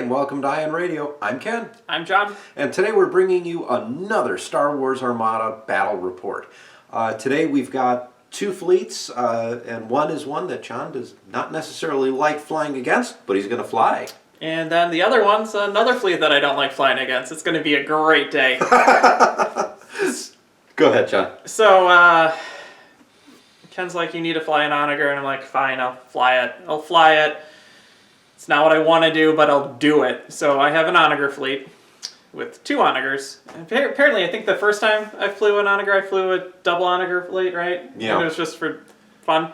and welcome to Ion Radio. I'm Ken. I'm John. And today we're bringing you another Star Wars Armada battle report. Today we've got two fleets, and one is one that John does not necessarily like flying against, but he's going to fly. And then the other one's another fleet that I don't like flying against. It's going to be a great day. Go ahead, John. So, Ken's like, you need to fly an Onager, and I'm like, fine, I'll fly it. I'll fly it. It's not what I want to do, but I'll do it. So I have an Onager fleet with two Onagers. Apparently, I think the first time I flew an Onager, I flew a double Onager fleet, right? Yeah. And it was just for fun.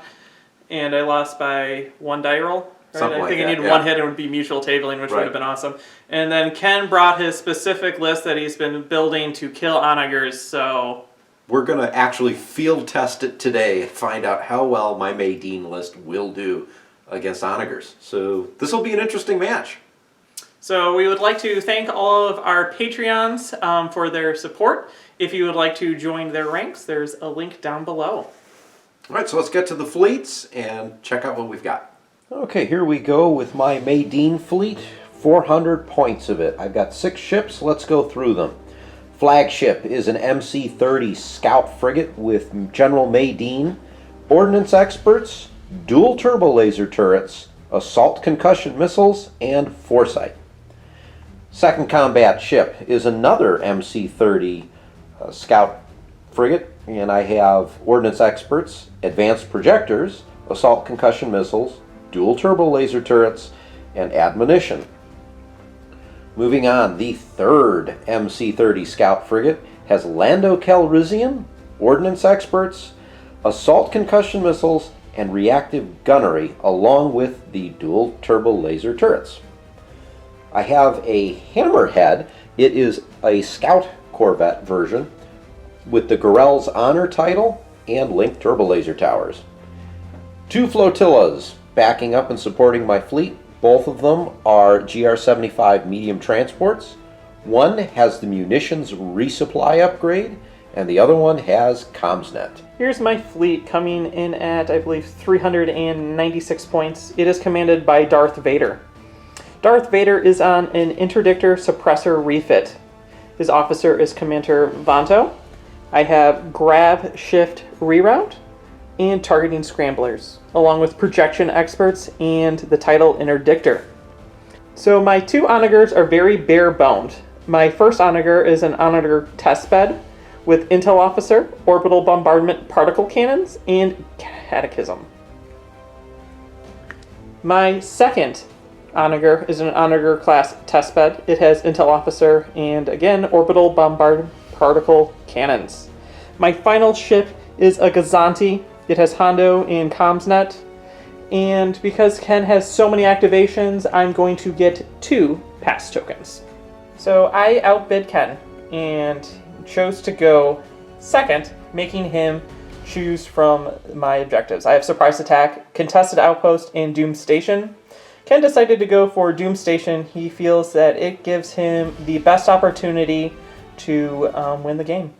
And I lost by one die roll. Right? Something I think like I that, needed one hit and it would be mutual tabling, which would have been awesome. And then Ken brought his specific list that he's been building to kill Onagers, so... We're going to actually field test it today and find out how well my Madine list will do against Onagers. So this will be an interesting match. So we would like to thank all of our Patreons for their support. If you would like to join their ranks, there's a link down below. All right, so let's get to the fleets and check out what we've got. Okay, here we go with my Madine fleet. 400 points of it. I've got 6 ships. Let's go through them. Flagship is an MC-30 scout frigate with General Madine, ordnance experts, dual turbo laser turrets, assault concussion missiles, and foresight. Second combat ship is another MC-30 scout frigate, and I have ordnance experts, advanced projectors, assault concussion missiles, dual turbo laser turrets, and admonition. Moving on, the third MC-30 scout frigate has Lando Calrissian, ordnance experts, assault concussion missiles, and reactive gunnery, along with the dual turbo laser turrets. I have a Hammerhead. It is a scout corvette version with the Gorell's Honor title and linked turbo laser towers. 2 flotillas backing up and supporting my fleet. Both of them are GR-75 medium transports. One has the munitions resupply upgrade, and the other one has CommsNet. Here's my fleet coming in at, I believe, 396 points. It is commanded by Darth Vader. Darth Vader is on an interdictor suppressor refit. His officer is Commander Vanto. I have grab, shift, reroute, and targeting scramblers, along with projection experts and the title interdictor. So my 2 Onagers are very bare-boned. My first Onager is an Onager testbed with intel officer, orbital bombardment particle cannons, and catechism. My second Onager is an Onager class testbed. It has intel officer and, again, orbital bombardment particle cannons. My final ship is a Gazanti. It has Hondo and CommsNet. And because Ken has so many activations, I'm going to get 2 pass tokens. So I outbid Ken and chose to go second, making him choose from my objectives. I have Surprise Attack, Contested Outpost, and Doom Station. Ken decided to go for Doom Station. He feels that it gives him the best opportunity to win the game.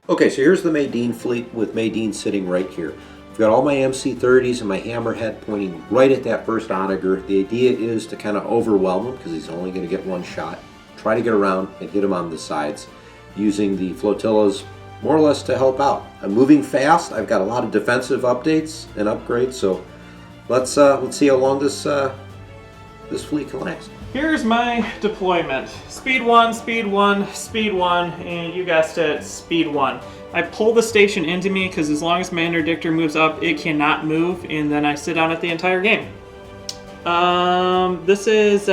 Okay, so here's the Madine fleet with Madine sitting right here. I've got all my MC-30s and my hammerhead pointing right at that first Onager. The idea is to kind of overwhelm him because he's only going to get one shot. Try to get around and hit him on the sides using the flotillas more or less to help out. I'm moving fast. I've got a lot of defensive updates and upgrades, so let's see how long this fleet can last. Here's my deployment. Speed 1, speed 1, speed 1, and you guessed it, speed 1. I pull the station into me because as long as my interdictor moves up, it cannot move, and then I sit on it the entire game. This is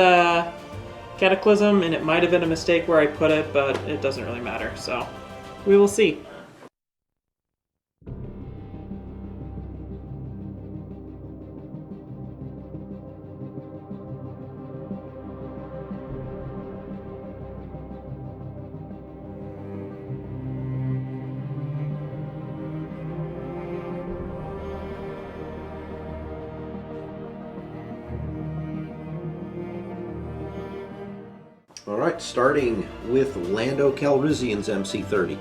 Cataclysm, and it might have been a mistake where I put it, but it doesn't really matter, so we will see. Alright, starting with Lando Calrissian's MC-30.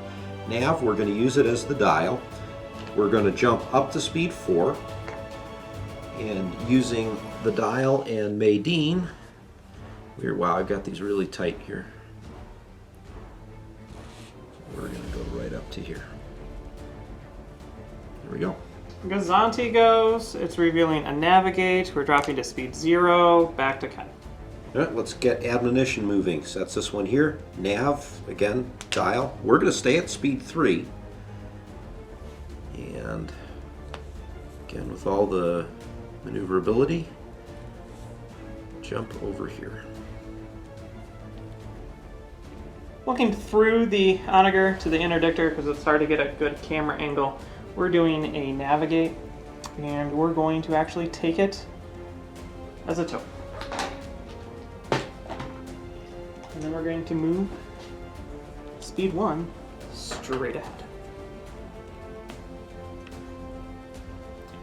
Nav, we're going to use it as the dial. We're going to jump up to speed 4. And using the dial and Madine, wow, I've got these really tight here. We're going to go right up to here. There we go. Gazanti goes, it's revealing a navigate, we're dropping to speed 0, back to Ken. All right, let's get admonition moving. So that's this one here. Nav, again, dial. We're going to stay at speed 3. And again, with all the maneuverability, jump over here. Looking through the Onager to the interdictor because it's hard to get a good camera angle. We're doing a navigate, and we're going to actually take it as a token. And then we're going to move speed 1 straight ahead.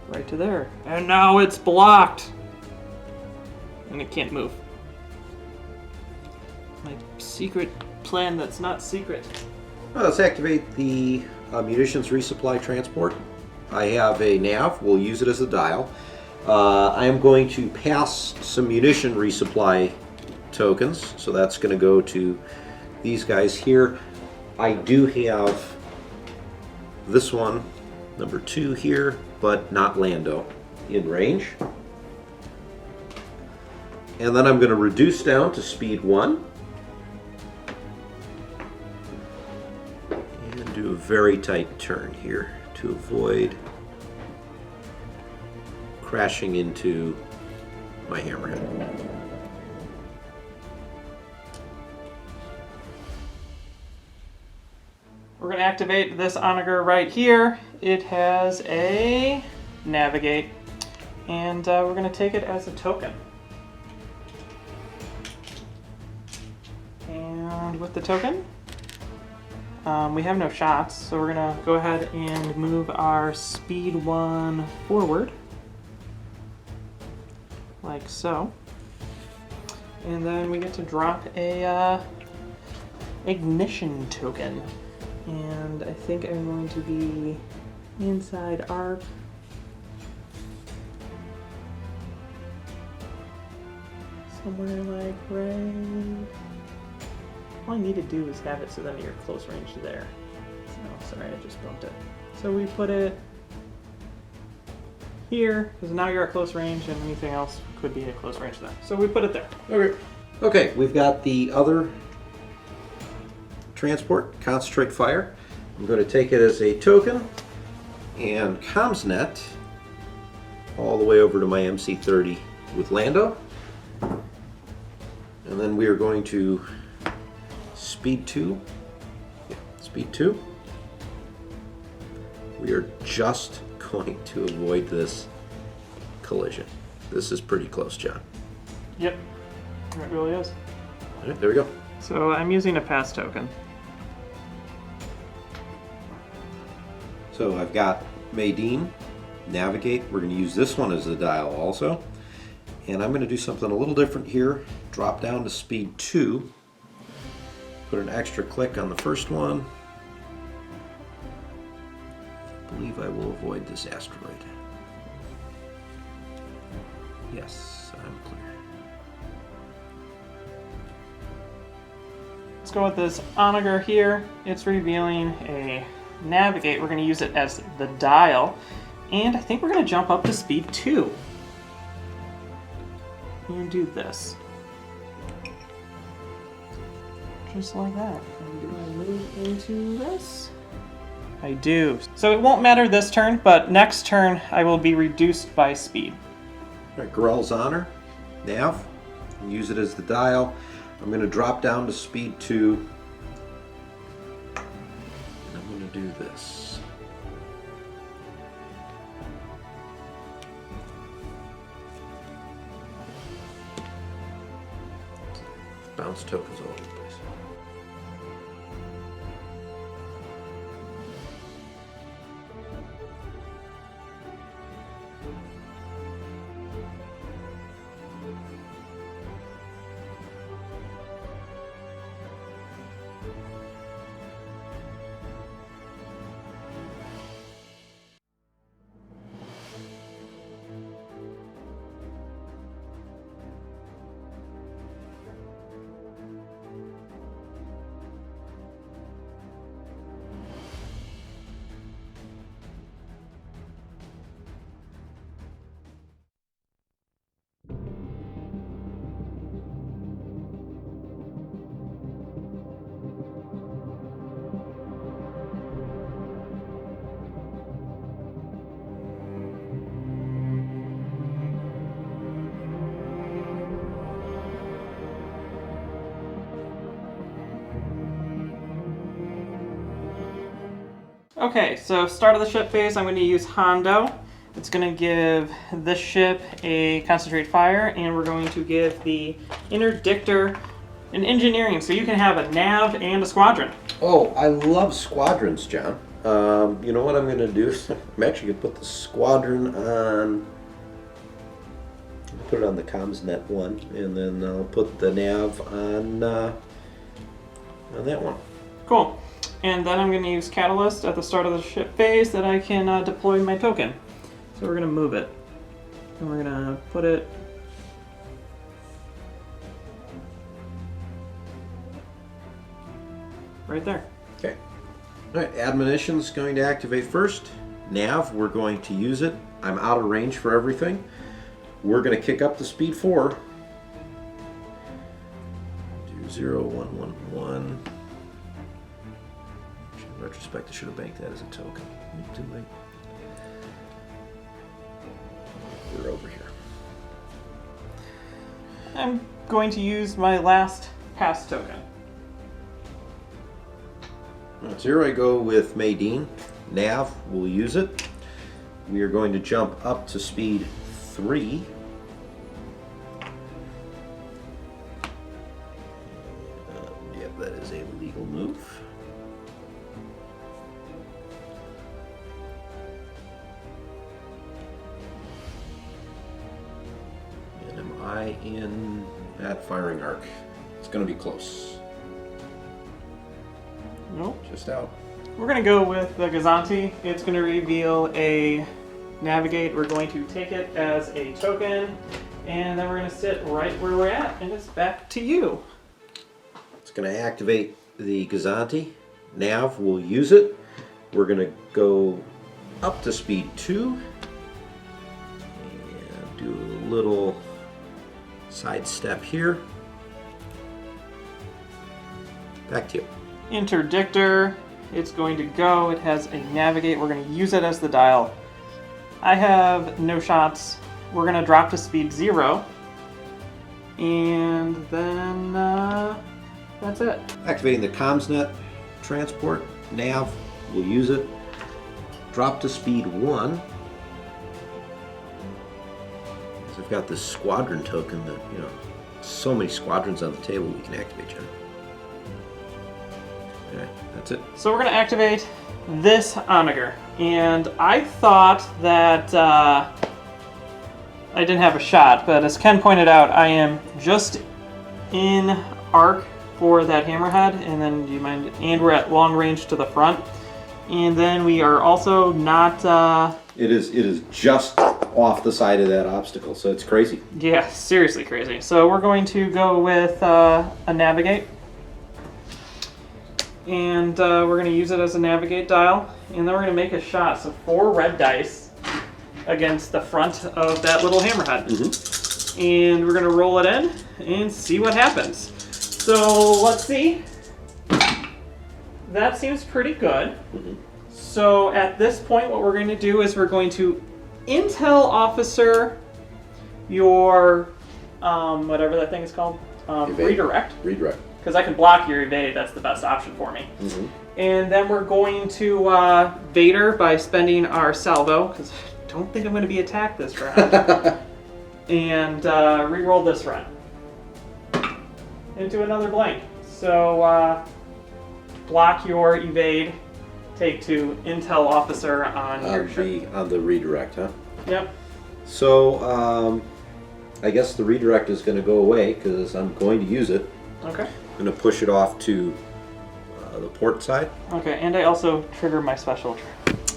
Right to there. And now it's blocked. And it can't move. My secret plan that's not secret. Well, let's activate the munitions resupply transport. I have a nav. We'll use it as a dial. I am going to pass some munition resupply tokens, so that's going to go to these guys here. I do have this one, number 2 here, but not Lando in range. And then I'm going to reduce down to speed 1 and do a very tight turn here to avoid crashing into my hammerhead. We're going to activate this Onager right here. It has a navigate, and we're going to take it as a token. And with the token, we have no shots, so we're going to go ahead and move our speed 1 forward, like so. And then we get to drop a ignition token. And I think I'm going to be inside arc. Somewhere like right. All I need to do is have it so then you're close range there. Oh, sorry, I just bumped it. So we put it here, because now you're at close range and anything else could be at close range there. So we put it there. Okay. Okay, we've got the other transport, concentrate fire. I'm going to take it as a token and CommsNet all the way over to my MC-30 with Lando. And then we are going to speed 2. Yeah, speed 2. We are just going to avoid this collision. This is pretty close, John. Yep, it really is. All right, there we go. So I'm using a pass token. So I've got Madine, navigate. We're going to use this one as the dial also. And I'm going to do something a little different here. Drop down to speed 2. Put an extra click on the first one. believe I will avoid this asteroid. Yes, I'm clear. Let's go with this Onager here. It's revealing a navigate. We're going to use it as the dial. And I think we're going to jump up to speed 2. And do this. Just like that. And do I move into this? I do. So it won't matter this turn, but next turn I will be reduced by speed. All right, Gorell's Honor, nav, use it as the dial. I'm going to drop down to speed 2. And I'm going to do this. Bounce tokens all over the place. Okay, so start of the ship phase, I'm going to use Hondo. It's going to give this ship a concentrate fire, and we're going to give the interdictor an engineering, so you can have a nav and a squadron. Oh, I love squadrons, John. You know what I'm going to do? I'm actually going to put the squadron on. Put it on the comms net one, and then I'll put the nav on that one. Cool. And then I'm going to use Catalyst at the start of the ship phase that I can deploy my token. So we're going to move it. And we're going to put it right there. Okay. All right, admonition's going to activate first. Nav, we're going to use it. I'm out of range for everything. We're going to kick up to speed 4. Do 0, 1, 1, 1. In retrospect, I should have banked that as a token. Too late. We're over here. I'm going to use my last pass token. At 0, I go with Madine. Nav, we'll use it. We are going to jump up to speed 3. Yep, that is a legal move. And am I in that firing arc? It's going to be close. Nope. Just out. We're going to go with the Gazanti. It's going to reveal a navigate. We're going to take it as a token, and then we're going to sit right where we're at, and it's back to you. It's going to activate the Gazanti. Nav will use it. We're going to go up to speed 2 and do a little side step here. Back to you. Interdictor. It's going to go. It has a navigate. We're going to use it as the dial. I have no shots. We're going to drop to speed 0. And then that's it. Activating the CommsNet transport. Nav will use it. Drop to speed 1. I've got this squadron token that, you know, so many squadrons on the table we can activate, John. Okay, that's it. So we're going to activate this Onager. And I thought that I didn't have a shot, but as Ken pointed out, I am just in arc for that hammerhead, and then do you mind? And we're at long range to the front. And then we are also not... It is just off the side of that obstacle, so it's crazy. Yeah, seriously crazy. So we're going to go with a navigate. And we're going to use it as a navigate dial. And then we're going to make a shot. So 4 red dice against the front of that little hammerhead. Mm-hmm. And we're going to roll it in and see what happens. So let's see. That seems pretty good. Mm-hmm. So at this point, what we're going to do is we're going to intel officer your, whatever that thing is called, redirect. Redirect. Because I can block your evade, that's the best option for me. Mm-hmm. And then we're going to Vader by spending our salvo, because I don't think I'm going to be attacked this round. And re-roll this round. Into another blank. So block your evade, take 2, intel officer on your ship. On the redirect, huh? Yep. So I guess the redirect is going to go away because I'm going to use it. Okay. I'm going to push it off to the port side. Okay, and I also trigger my special.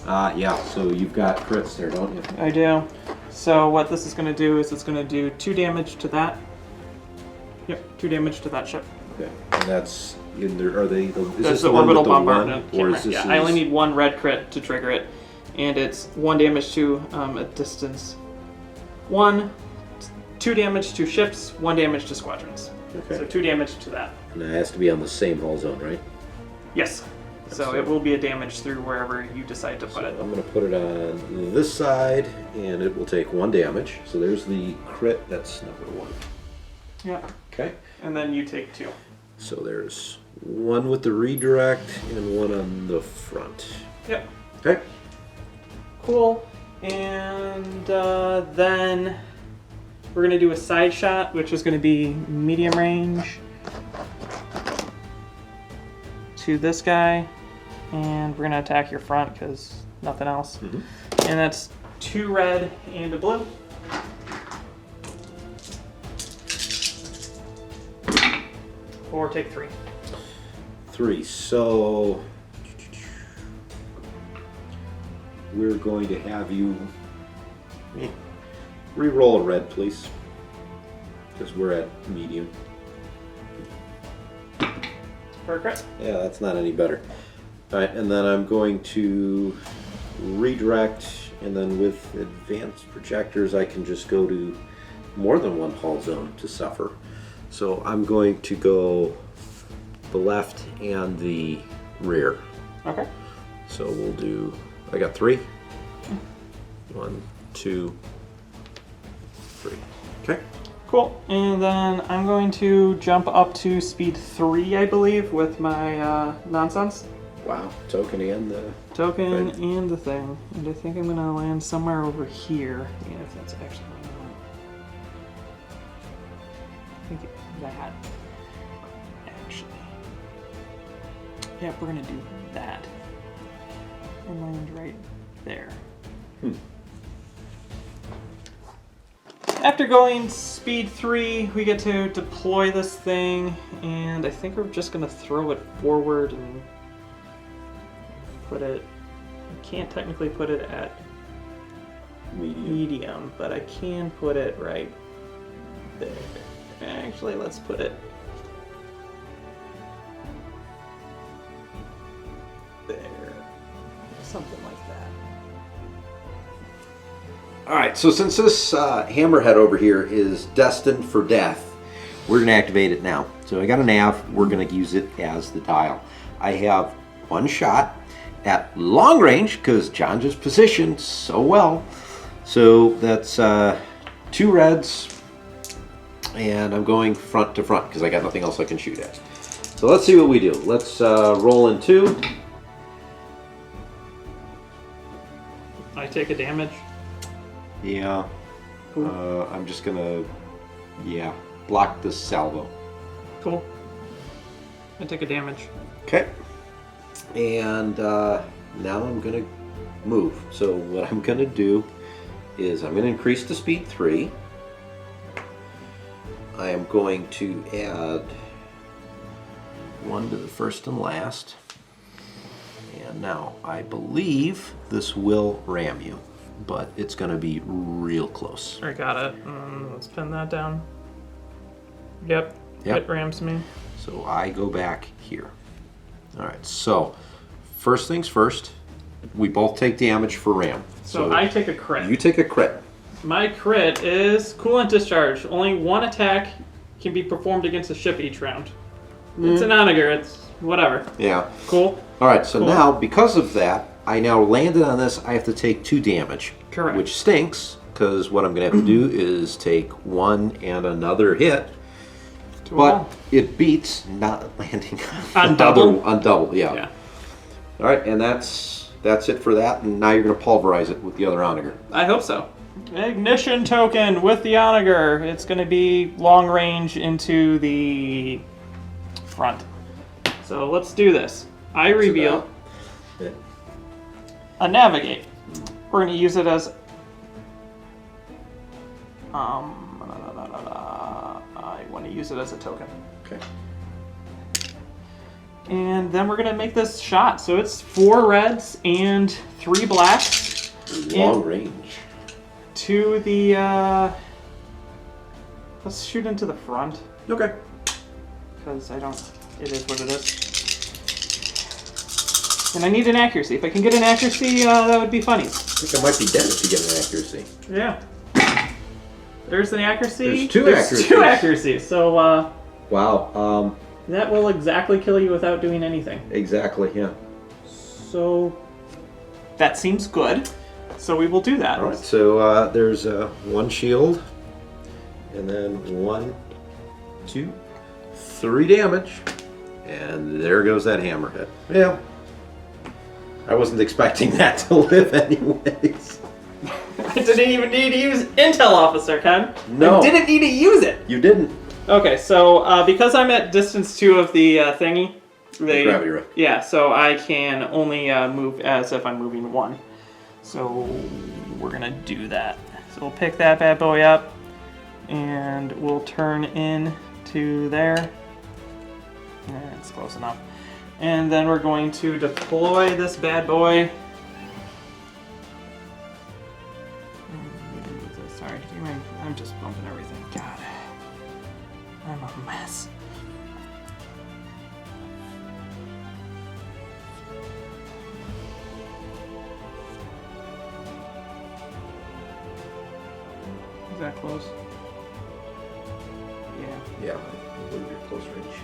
Yeah, so you've got crits there, don't you? I do. So what this is going to do is it's going to do 2 damage to that. Yep, 2 damage to that ship. Okay, and that's in there. Are they? Is That's this the one orbital with the bombardment one, or camera. is this? Yeah, I only need 1 red crit to trigger it, and it's 1 damage to a distance. 2 damage to ships, 1 damage to squadrons. Okay. So 2 damage to that. And it has to be on the same hull zone, right? Yes. So it will be a damage through wherever you decide to put it. I'm going to put it on this side, and it will take 1 damage. So there's the crit. That's number 1. Yeah. Okay. And then you take 2. So there's 1 with the redirect and 1 on the front. Yep. Okay. Cool. And then we're going to do a side shot, which is going to be medium range to this guy. And we're going to attack your front because nothing else. Mm-hmm. And that's 2 red and a blue. Or take 3. 3. So we're going to have you re-roll a red, please, because we're at medium. For a crit. Yeah, that's not any better. All right, and then I'm going to redirect, and then with advanced projectors, I can just go to more than 1 hull zone to suffer. So I'm going to go the left and the rear. Okay. So we'll do, I got 3. 1, 2, 3. Okay. Cool. And then I'm going to jump up to speed 3, I believe, with my nonsense. Wow. Token and the token thing. And the thing. And I think I'm going to land somewhere over here. Yeah, if that's actually what I want. I think that. Actually. Yep, we're going to do that. And land right there. After going speed 3, we get to deploy this thing, and I think we're just going to throw it forward and put it... I can't technically put it at medium, but I can put it right there. Actually, let's put it there. Something like that. Alright, so since this hammerhead over here is destined for death, we're going to activate it now. So I got a nav, we're going to use it as the dial. I have 1 shot at long range, because John just positioned so well. So that's 2 reds, and I'm going front to front, because I got nothing else I can shoot at. So let's see what we do. Let's roll in 2. I take a damage. Yeah. I'm just gonna, block this salvo. Cool. I take a damage. Okay. And now I'm gonna move. So what I'm gonna do is I'm gonna increase the speed 3. I am going to add 1 to the first and last. And Now, I believe this will ram you, but it's going to be real close. I got it. Let's pin that down. Yep, it rams me. So I go back here. All right, so first things first, we both take damage for ram. So I take a crit. You take a crit. My crit is coolant discharge. Only one attack can be performed against a ship each round. It's an onager. It's whatever. Yeah. Cool. All right, so now because of that, I now landed on this. I have to take 2 damage. Correct. Which stinks, because what I'm going to have to do is take 1 and another hit. But it beats not landing on double. On double, yeah. All right, and that's it for that. And now you're going to pulverize it with the other onager. I hope so. Ignition token with the onager. It's going to be long range into the front. So let's do this. I reveal a navigate. We're going to use it as I want to use it as a token. Okay. And then we're going to make this shot. So it's 4 reds and 3 blacks. Long range. To the, let's shoot into the front. Okay. Because it is what it is. And I need an accuracy. If I can get an accuracy, that would be funny. I think I might be dead if you get an accuracy. Yeah. There's an accuracy. There's 2 accuracies. So, wow. That will exactly kill you without doing anything. Exactly, yeah. So, that seems good. So we will do that. All right, so there's 1 shield, and then 1, 2, 3 damage, and there goes that hammerhead. Yeah. I wasn't expecting that to live anyways. I didn't even need to use Intel Officer, Ken. No. I didn't need to use it. You didn't. Okay, so because I'm at distance 2 of the thingy, the gravity ray. Yeah, so I can only move as if I'm moving 1. So we're gonna do that. So we'll pick that bad boy up, and we'll turn in to there. It's close enough. And then we're going to deploy this bad boy. Sorry, I'm just bumping everything. God, I'm a mess. Is that close? Yeah. Yeah, I believe you're close range.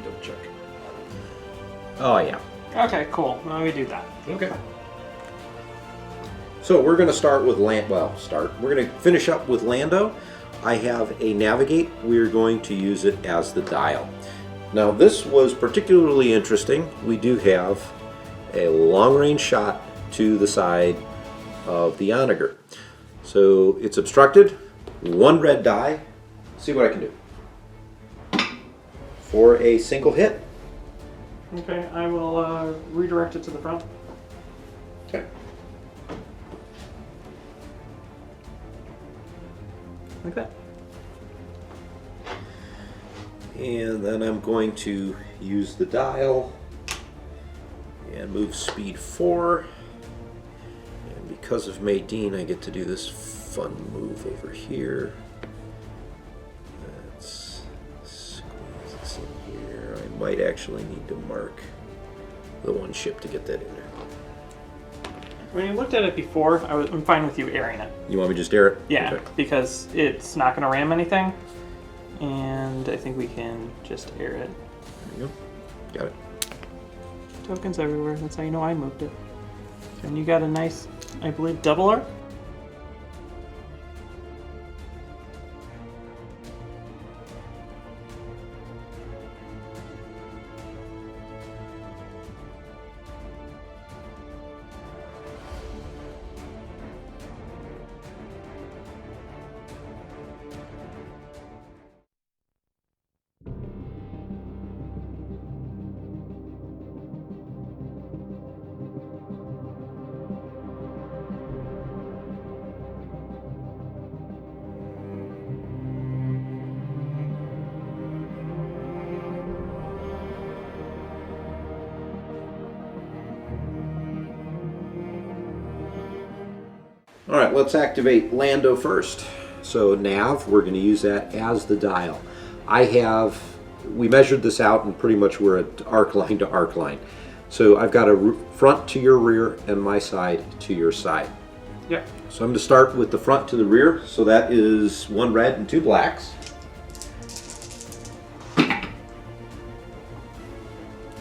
Double check. Oh, yeah. Okay, cool. Now we do that. Okay. So we're going to start with We're going to finish up with Lando. I have a navigate. We're going to use it as the dial. Now this was particularly interesting. We do have a long-range shot to the side of the onager. So it's obstructed. 1 red die. See what I can do. For a single hit. Okay, I will redirect it to the front. Okay. Like that. And then I'm going to use the dial and move speed 4. And because of Madine, I get to do this fun move over here. Let's squeeze this in here. I might actually need to mark the 1 ship to get that in there. When you looked at it before, I'm fine with you airing it. You want me to just air it? Yeah, Okay. because it's not going to ram anything. And I think we can just air it. There you go. Got it. Tokens everywhere. That's how you know I moved it. And you got a nice, I believe, double arc? All right, let's activate Lando first. So nav, we're going to use that as the dial. We measured this out and pretty much we're at arc line to arc line. So I've got a front to your rear and my side to your side. Yep. So I'm going to start with the front to the rear. So that is 1 red and 2 blacks.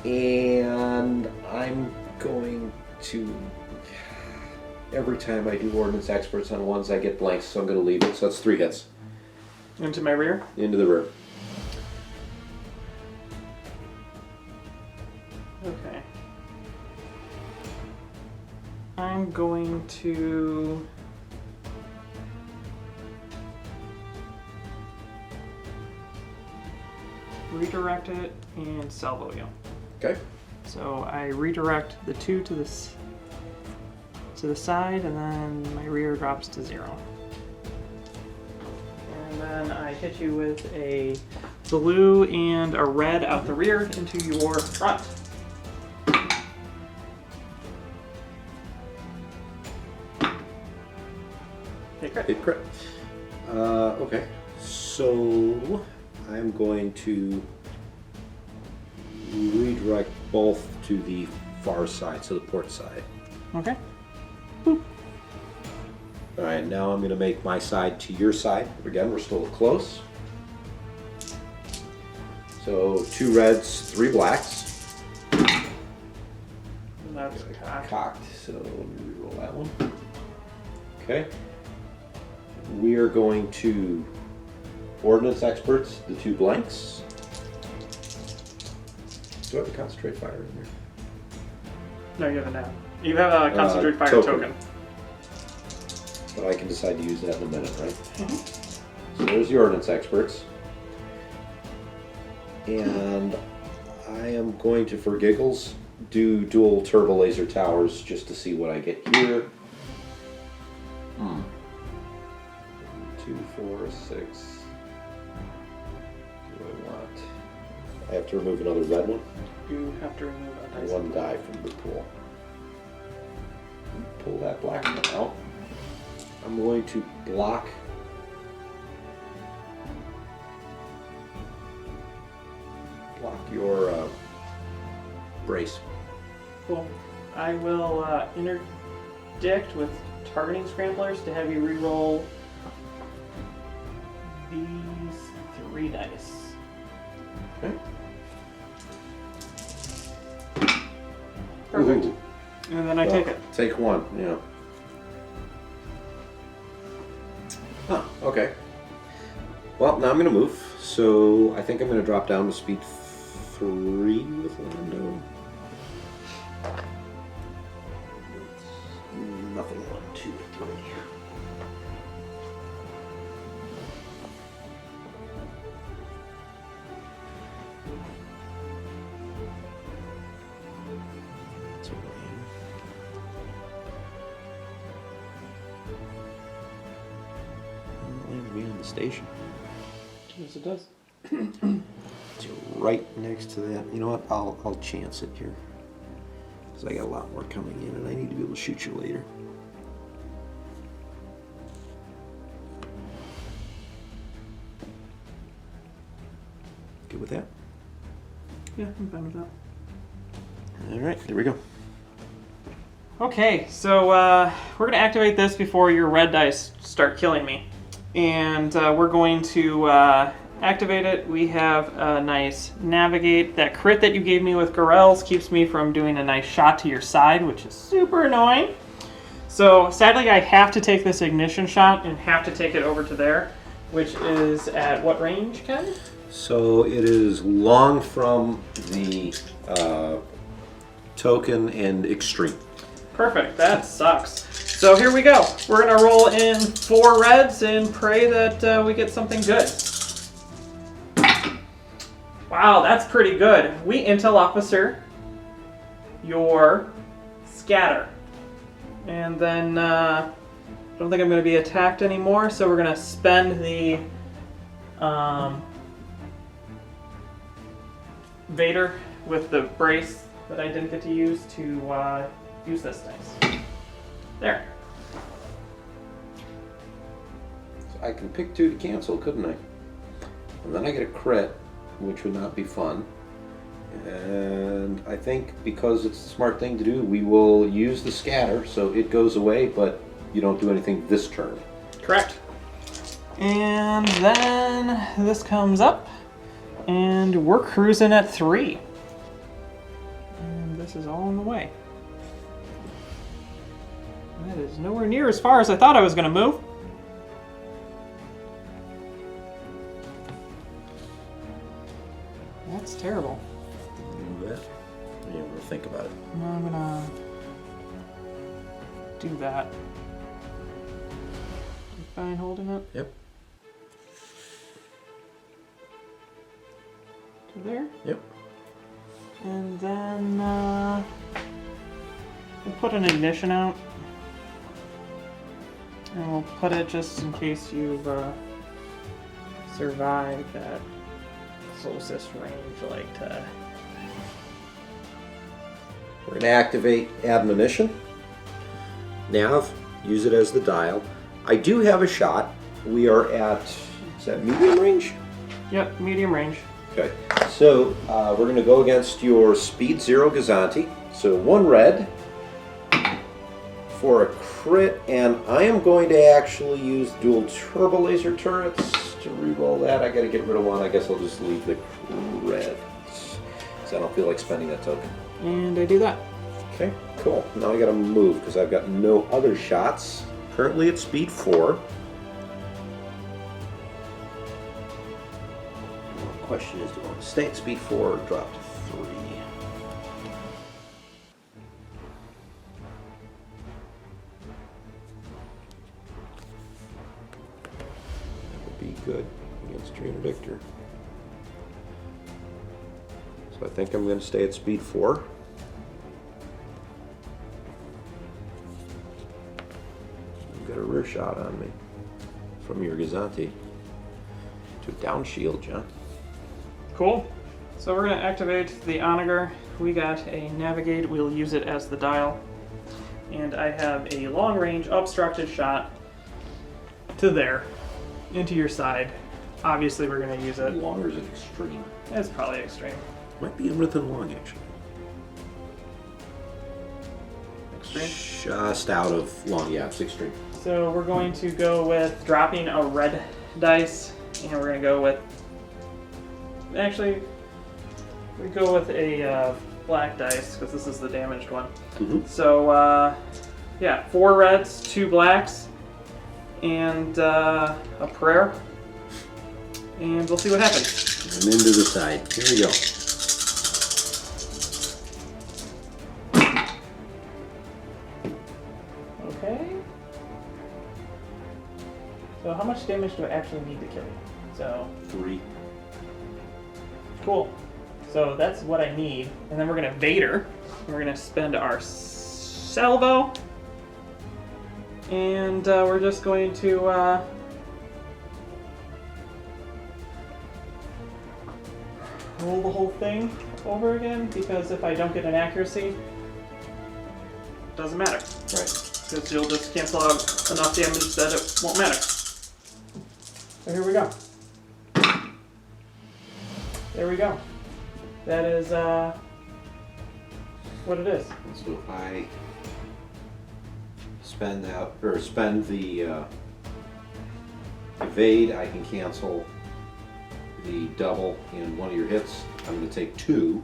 And I'm going to, every time I do ordnance experts on ones, I get blanks, so I'm going to leave it. So that's 3 hits. Into my rear? Into the rear. Okay. I'm going to redirect it and salvo you. Okay. So I redirect the 2 to the side, and then my rear drops to 0. And then I hit you with a blue and a red out the rear into your front. Hit crit. Okay. So I'm going to redirect both to the far side, so the port side. Okay. Boop. All right, now I'm going to make my side to your side. Again, we're still close. So 2 reds, 3 blacks. And that's Cocked. So let me reroll that one. Okay. We are going to ordnance experts, the 2 blanks. Do I have a concentrate fire in here? No, you have a now. You have a concentrate fire token. But I can decide to use that in a minute, right? Mm-hmm. So there's the ordnance experts. And I am going to, for giggles, do dual turbo laser towers just to see what I get here. 2, 4, 6. What do I want? I have to remove another red one. You have to remove a dice. 1 die from the pool. Pull that black one out. I'm going to block your brace. Cool. I will interdict with targeting scramblers to have you reroll these 3 dice. Okay. Perfect. Ooh. And then I take it. Take 1, yeah. Huh, okay. Well, now I'm going to move. So I think I'm going to drop down to speed 3 with Lando. Nothing. 1, 2, 3. Me on the station. Yes, it does. It's right next to that. You know what? I'll chance it here. Because I got a lot more coming in and I need to be able to shoot you later. Good with that? Yeah, I'm fine with that. Alright, there we go. Okay, so we're going to activate this before your red dice start killing me. And we're going to activate it. We have a nice navigate. That crit that you gave me with Garels keeps me from doing a nice shot to your side, which is super annoying. So sadly, I have to take this ignition shot and have to take it over to there, which is at what range, Ken? So it is long from the token and extreme. Perfect, that sucks. So here we go. We're going to roll in 4 reds and pray that we get something good. Wow, that's pretty good. We intel officer your scatter. And then I don't think I'm going to be attacked anymore, so we're going to spend the Vader with the brace that I didn't get to use to use this dice. There. I can pick 2 to cancel, couldn't I? And then I get a crit, which would not be fun. And I think because it's the smart thing to do, we will use the scatter, so it goes away, but you don't do anything this turn. Correct. And then this comes up, and we're cruising at 3. And this is all in the way. That is nowhere near as far as I thought I was going to move. That's terrible. Do that. Yeah, we'll think about it. No, I'm gonna do that. You fine holding it? Yep. To there? Yep. And then we'll put an ignition out. And we'll put it just in case you've survived that closest range, like to... We're going to activate admonition. Nav, use it as the dial. I do have a shot. We are at, is that medium range? Yep, medium range. Okay, so we're going to go against your Speed 0 Gazanti. So 1 red for a crit, and I am going to actually use dual turbo laser turrets to reroll that. I got to get rid of 1. I guess I'll just leave the reds because I don't feel like spending that token. And I do that. Okay, cool. Now I got to move because I've got no other shots. Currently at speed 4. The question is, do I want to stay at speed 4 or drop to 3? That would be good against your Interdictor. So I think I'm going to stay at speed 4. You've got a rear shot on me from your Gazanti to down shield, John. Cool. So we're going to activate the Onager. We got a navigate. We'll use it as the dial. And I have a long range obstructed shot to there, into your side. Obviously we're going to use it. Long or is it extreme? It's probably extreme. Might be within long, actually. Extreme? Just out of long, yeah, it's extreme. So we're going to go with dropping a red dice, and we're going to go with... Actually, we go with a black dice, because this is the damaged one. Mm-hmm. So, yeah, 4 reds, 2 blacks, and a prayer. And we'll see what happens. And into the side. Here we go. Okay. So how much damage do I actually need to kill you? So 3. cool. So that's what I need. And then we're gonna Vader. We're gonna spend our salvo. And we're just going to roll the whole thing over again, because if I don't get an accuracy, it doesn't matter. Right. Because you'll just cancel out enough damage that it won't matter. So here we go. There we go. That is what it is. So if I spend out or spend the evade, I can cancel the double in one of your hits. I'm going to take 2.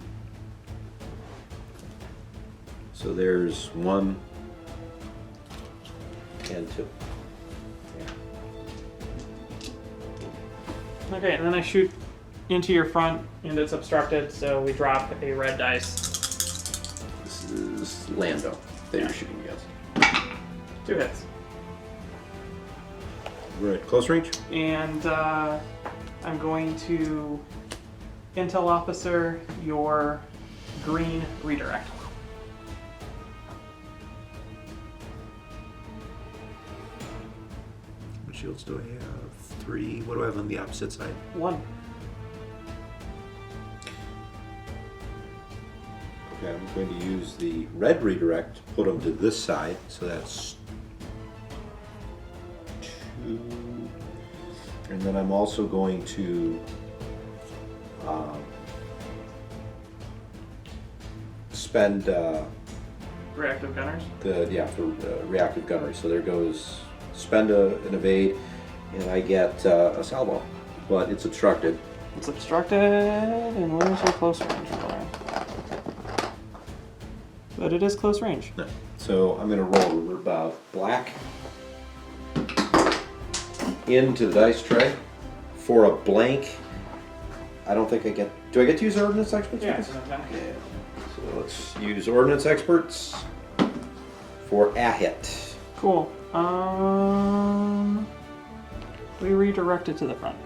So there's 1 and 2. Okay, and then I shoot into your front, and it's obstructed, so we drop a red dice. This is Lando that you're shooting against. 2 hits. We're at close range. And I'm going to Intel Officer your green redirect. What shields do I have? 3. What do I have on the opposite side? 1. Okay, I'm going to use the red redirect to put them to this side. So that's 2. And then I'm also going to spend Reactive gunners. for reactive gunnery. So there goes spend an evade, and I get a salvo, but it's obstructed. It's obstructed and loses your close range roller. But it is close range. No. So I'm going to roll black into the dice tray for a blank. I don't think I get. Do I get to use ordnance experts? Yeah, it's an attack. Yeah. So let's use ordnance experts for a hit. Cool. We redirect it to the front.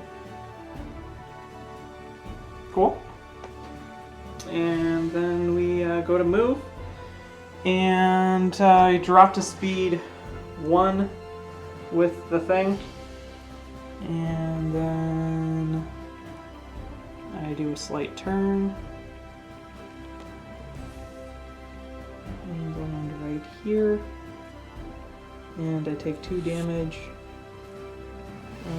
Cool. And then we go to move. And I drop to speed 1 with the thing. And then I do a slight turn. And land right here. And I take 2 damage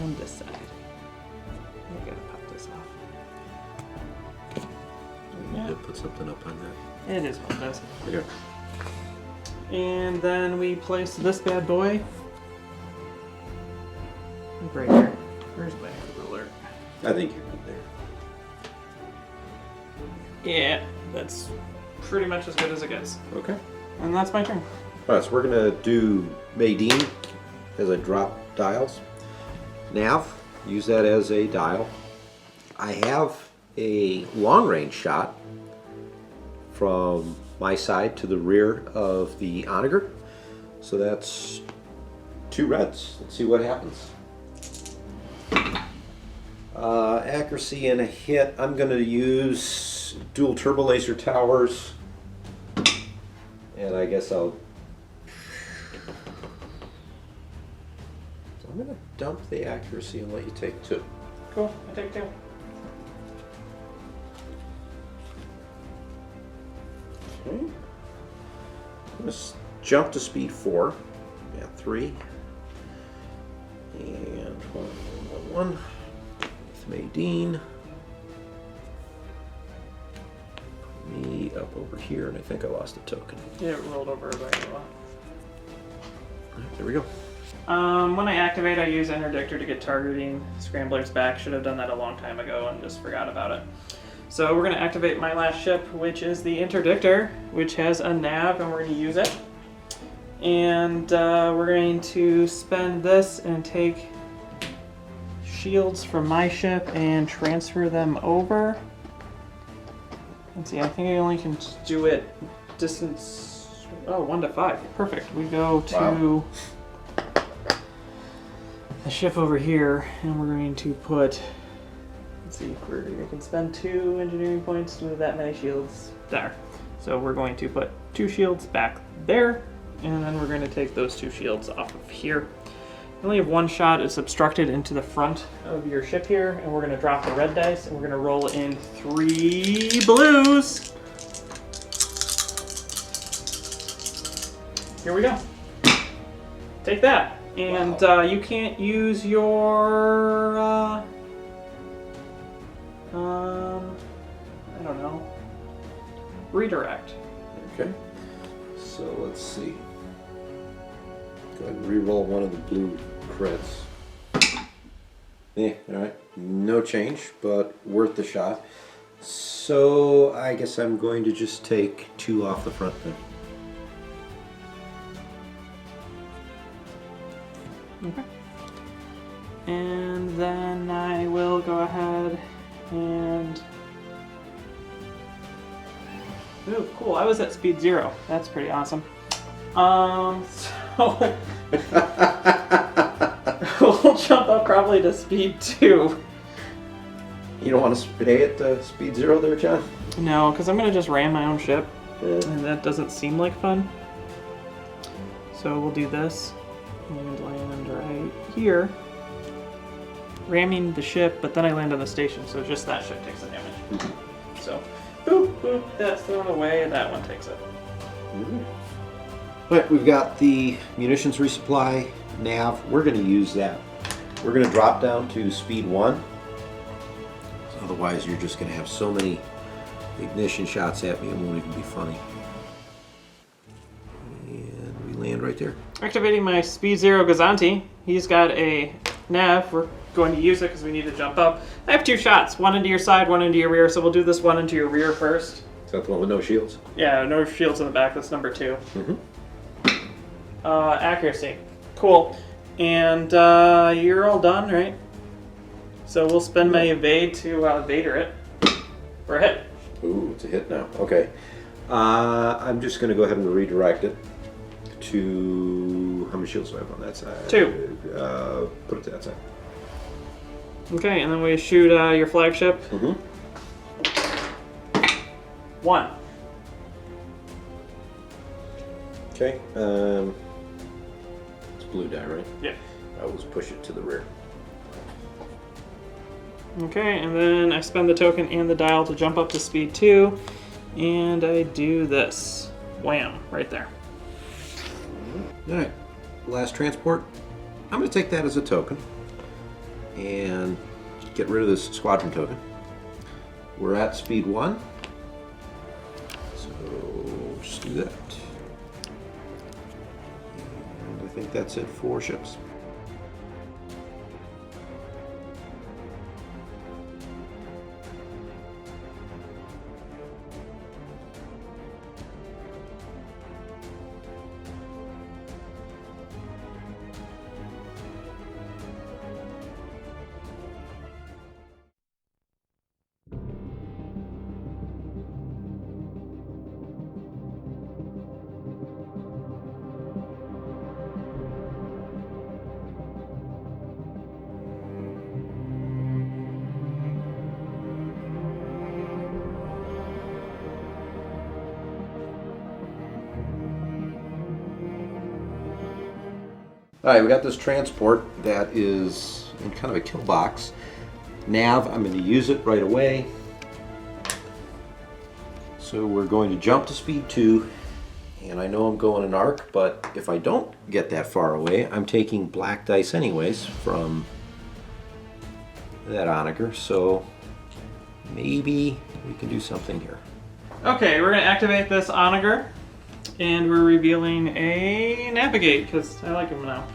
on this side. I gotta pop this off. You need to put something up on that. It is what it is. Okay. And then we place this bad boy right here. Where's my ruler? I think you're good there. Yeah, that's pretty much as good as it gets. Okay. And that's my turn. Alright, so we're going to do Madine as I drop dials. Nav, use that as a dial. I have a long range shot from my side to the rear of the Onager. So that's 2 reds. Let's see what happens. Accuracy and a hit. I'm going to use dual turbo laser towers. And I guess I'm going to dump the accuracy and let you take 2. Cool, I take 2. Okay. I'm going to jump to speed 4. Yeah, 3. And 1. With Madine. Me up over here, and I think I lost a token. Yeah, it rolled over by a lot. Alright, there we go. When I activate, I use Interdictor to get targeting scramblers back. Should have done that a long time ago and just forgot about it. So we're going to activate my last ship, which is the Interdictor, which has a nav, and we're going to use it. And we're going to spend this and take shields from my ship and transfer them over. Let's see, I think I only can do it distance, 1 to 5. Perfect. We go to the ship over here, and we're going to put, let's see, I can spend 2 engineering points to move that many shields there. So we're going to put 2 shields back there, and then we're going to take those 2 shields off of here. You only have 1 shot. It's obstructed into the front of your ship here, and we're going to drop the red dice, and we're going to roll in 3 blues. Here we go. Take that. And you can't use your, I don't know, redirect. Okay. So let's see. Go ahead and re-roll one of the blue crits. Yeah, alright. No change, but worth the shot. So I guess I'm going to just take 2 off the front there. Okay. And then I will go ahead and... Ooh, cool. I was at speed 0. That's pretty awesome. So... we'll jump up probably to speed 2. You don't want to stay at speed 0 there, John? No, because I'm going to just ram my own ship. And that doesn't seem like fun. So we'll do this. And land right here. Ramming the ship, but then I land on the station, so just that ship takes the damage. So, boop, boop, that's thrown away, and that one takes it. But we've got the munitions resupply nav. We're going to use that We're going to drop down to speed 1. Otherwise, you're just going to have so many ignition shots at me, it won't even be funny. And we land right there. Activating my Speed 0 Gazanti. He's got a nav. We're going to use it because we need to jump up. I have 2 shots, one into your side, one into your rear, so we'll do this one into your rear first. Is that the one with no shields? Yeah, no shields in the back. That's number 2. Mm-hmm. Accuracy. Cool. And you're all done, right? So we'll spend my evade to Vader it for a hit. Ooh, it's a hit now. Okay. I'm just going to go ahead and redirect it to... How many shields do I have on that side? 2. Put it to that side. Okay, and then we shoot your flagship. Mm-hmm. 1. Okay. It's blue die, right? Yeah. I will just push it to the rear. Okay, and then I spend the token and the dial to jump up to speed 2, and I do this. Wham, right there. Alright, last transport. I'm going to take that as a token and get rid of this squadron token. We're at speed 1, so just do that. And I think that's it for ships. Alright, we got this transport that is in kind of a kill box. Nav, I'm going to use it right away. So we're going to jump to speed 2, and I know I'm going an arc, but if I don't get that far away, I'm taking black dice anyways from that Onager, so maybe we can do something here. Okay, we're going to activate this Onager, and we're revealing a Navigate, because I like him now.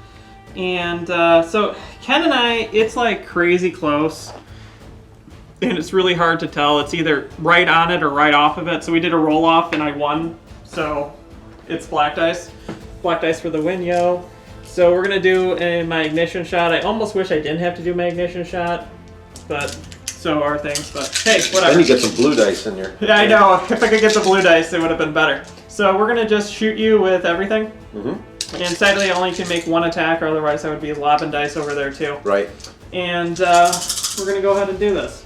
And so Ken and I, it's like crazy close, and it's really hard to tell. It's either right on it or right off of it. So we did a roll off and I won. So it's black dice. Black dice for the win, yo. So we're gonna do my ignition shot. I almost wish I didn't have to do my ignition shot, but so are things. But hey, whatever. Then you get some blue dice in here. Yeah, I know. If I could get the blue dice, it would have been better. So we're gonna just shoot you with everything. Mm-hmm. And sadly, I only can make 1 attack, or otherwise I would be lobbing dice over there too. Right. And we're gonna go ahead and do this.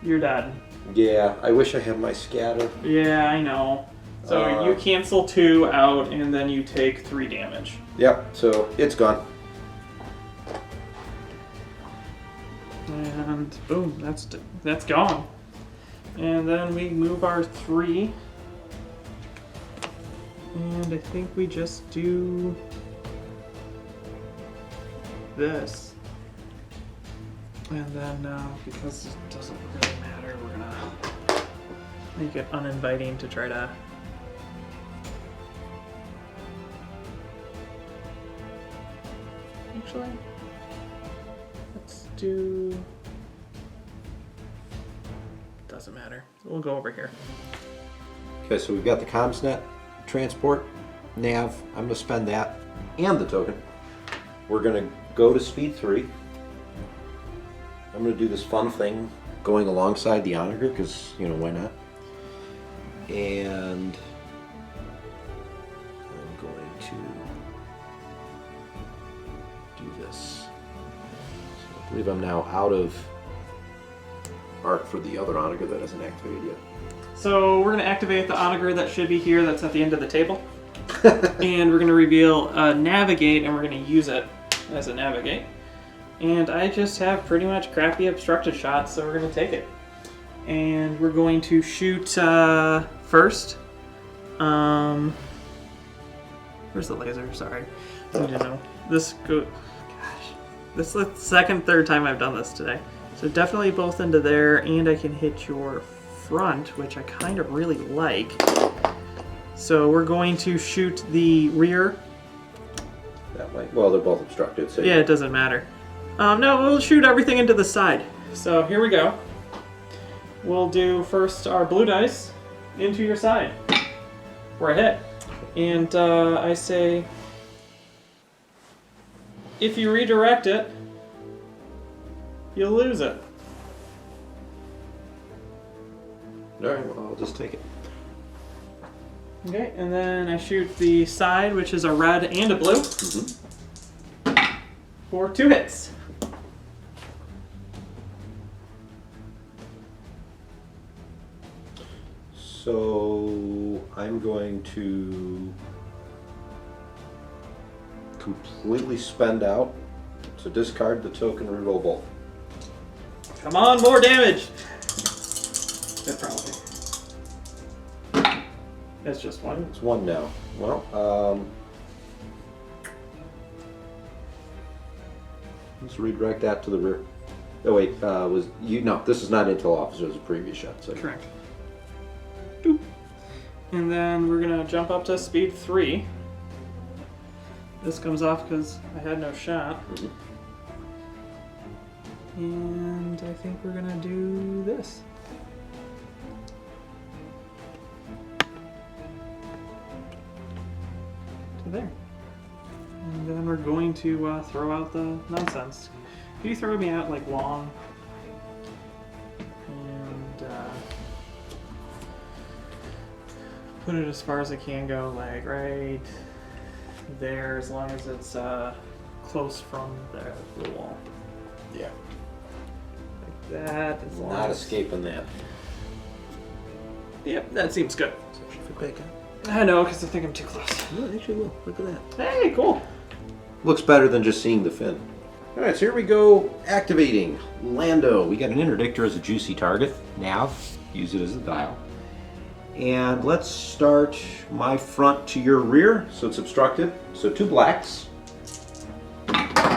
You're dead. Yeah, I wish I had my scatter. Yeah, I know. So you cancel 2 out, and then you take 3 damage. Yep, so it's gone. And boom, that's gone. And then we move our 3. And I think we just do this. And then, because it doesn't really matter, we're gonna make it uninviting to try to... Actually, let's do... Doesn't matter. We'll go over here. Okay, so we've got the comms net, transport, nav. I'm going to spend that and the token. We're going to go to speed 3. I'm going to do this fun thing going alongside the Onager because, you know, why not? And I'm going to do this. So I believe I'm now out of arc for the other Onager that hasn't activated yet. So we're going to activate the Onager that should be here, that's at the end of the table. And we're going to reveal a Navigate, and we're going to use it as a Navigate. And I just have pretty much crappy obstructed shots, so we're going to take it. And we're going to shoot first. Where's the laser? Sorry. You know, this go. Gosh, this is the third time I've done this today. So definitely both into there, and I can hit your front, which I kind of really like. So we're going to shoot the rear. That might. Well, they're both obstructed. So yeah, it doesn't matter. No, we'll shoot everything into the side. So here we go. We'll do first our blue dice into your side for a hit. And I say, if you redirect it, you'll lose it. Alright, well, I'll just take it. Okay, and then I shoot the side, which is a red and a blue, for 2 hits. So I'm going to completely spend out. So discard the token, reroll both. Come on, more damage! That probably. That's just one. It's 1 now. Well, let's redirect that to the rear. Oh wait, was you? No, this is not intel officer. It was a previous shot. So. Correct. Boop. And then we're gonna jump up to speed 3. This comes off because I had no shot. And I think we're gonna do this. To there. And then we're going to throw out the nonsense. Can you throw me out like long? And put it as far as I can go, like right there, as long as it's close from the wall. Yeah. Like that. As long Not as... escaping that. Yep, that seems good. So if you fit back up. I know, because I think I'm too close. No, actually, look at that. Hey, cool. Looks better than just seeing the fin. All right, so here we go. Activating Lando. We got an interdictor as a juicy target. Nav, use it as a dial. And let's start my front to your rear, so it's obstructed. So 2 blacks. I'm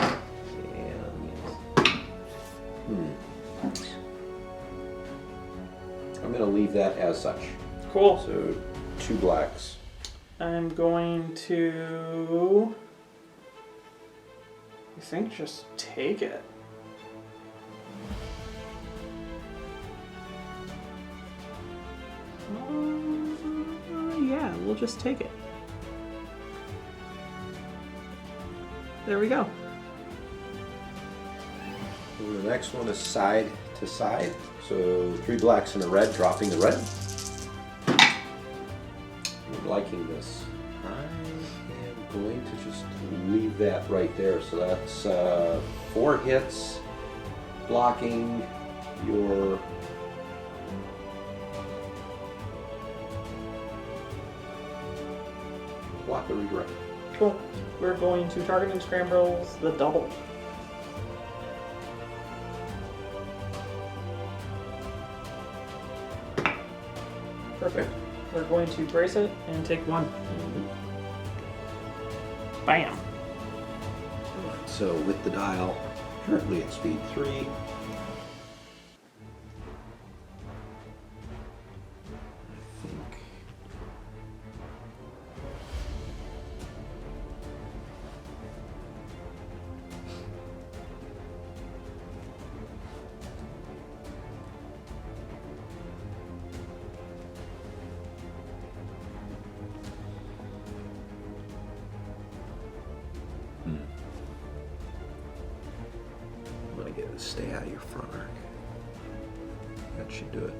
going to leave that as such. Cool. So 2 blacks. I'm going to, I think, just take it. Yeah, we'll just take it. There we go. And the next one is side to side. So 3 blacks and a red, dropping the red. I'm liking this. I am going to just leave that right there. So that's 4 hits, blocking your block the redirect. Cool. We're going to target and scrambles the double. Perfect. We're going to brace it and take 1. Bam. Alright, so with the dial, currently at speed 3. Stay out of your front arc. That should do it.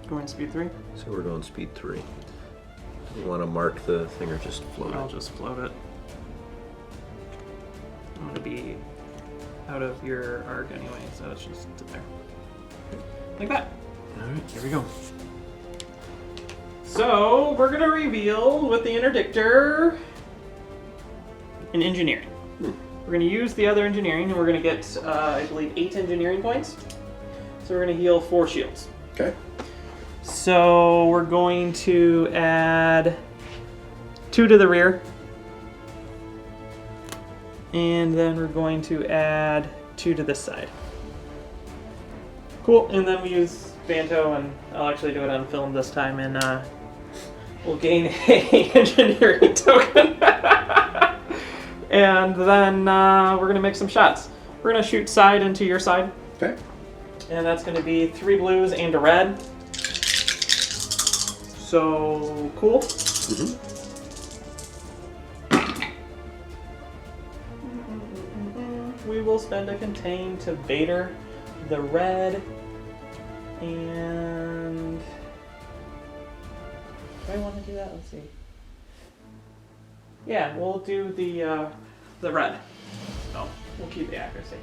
Going speed 3? So we're going speed 3. Do you want to mark the thing or just float it? I'll just float it. I'm going to be out of your arc anyway, so it's just there. Like that. Alright, here we go. So, we're going to reveal with the interdictor an engineering. We're going to use the other engineering, and we're going to get, I believe, 8 engineering points. So we're going to heal 4 shields. Okay. So we're going to add 2 to the rear. And then we're going to add 2 to this side. Cool, and then we use Vanto, and I'll actually do it on film this time, and we'll gain a engineering token. And then we're going to make some shots. We're going to shoot side into your side. Okay. And that's going to be 3 blues and a red. So, cool. Mm-hmm. We will spend a contain to Vader, the red, and... Do I want to do that? Let's see. Yeah, we'll do the red. So, we'll keep the accuracy.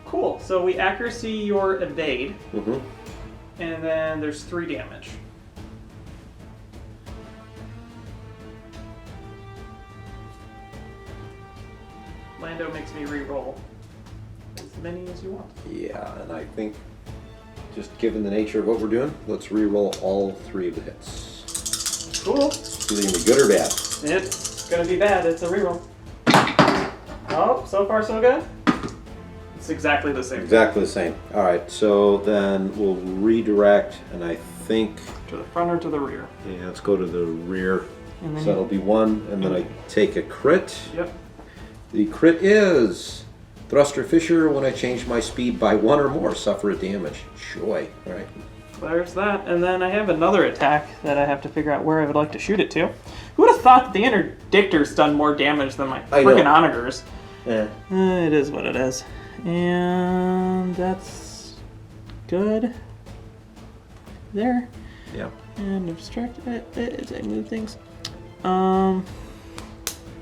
Cool, so we accuracy your evade, and then there's 3 damage. Lando makes me re-roll as many as you want. Yeah, and I think, just given the nature of what we're doing, let's re-roll all 3 of the hits. Cool. Is it going to be good or bad? It's gonna be bad, it's a reroll. Oh, so far so good. It's exactly the same. Exactly the same. Alright, so then we'll redirect, and I think... To the front or to the rear? Yeah, let's go to the rear. And then So that'll be 1, and then I take a crit. Yep. The crit is Thruster Fisher. When I change my speed by 1 or more, suffer a damage. Joy. Alright. There's that. And then I have another attack that I have to figure out where I would like to shoot it to. Who would have thought that the Interdictor's done more damage than my freaking Onagers? Yeah. It is what it is. And that's good. There. Yeah. And obstruct it as I move things.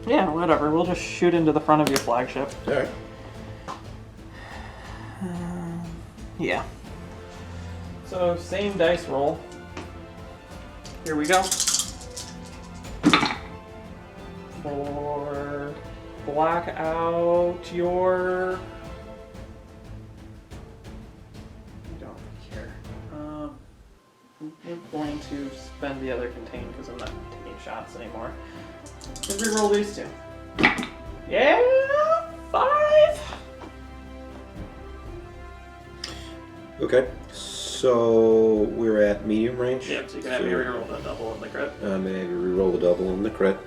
Yeah, whatever. We'll just shoot into the front of your flagship. Alright. Yeah. So, same dice roll. Here we go. For black out your... I don't care. I'm going to spend the other contain because I'm not taking shots anymore. And reroll these 2. Yeah! 5! Okay. So we're at medium range. Yep, so you can have me reroll the double and the crit. Maybe reroll the double and the crit.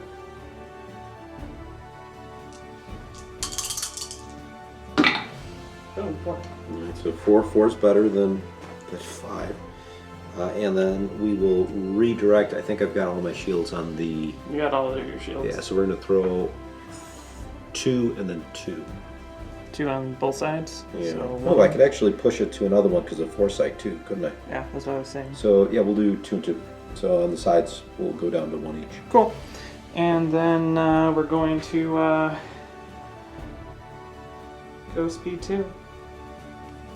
Boom, 4. Alright, so 4 is better than 5. And then we will redirect. I think I've got all my shields on the... You got all of your shields. Yeah, so we're going to throw 2 and then 2. 2 on both sides. Yeah. So Oh, I could actually push it to another one because of foresight too, couldn't I? Yeah, that's what I was saying. So yeah, we'll do 2 and 2. So on the sides, we'll go down to 1 each. Cool. And then we're going to go speed 2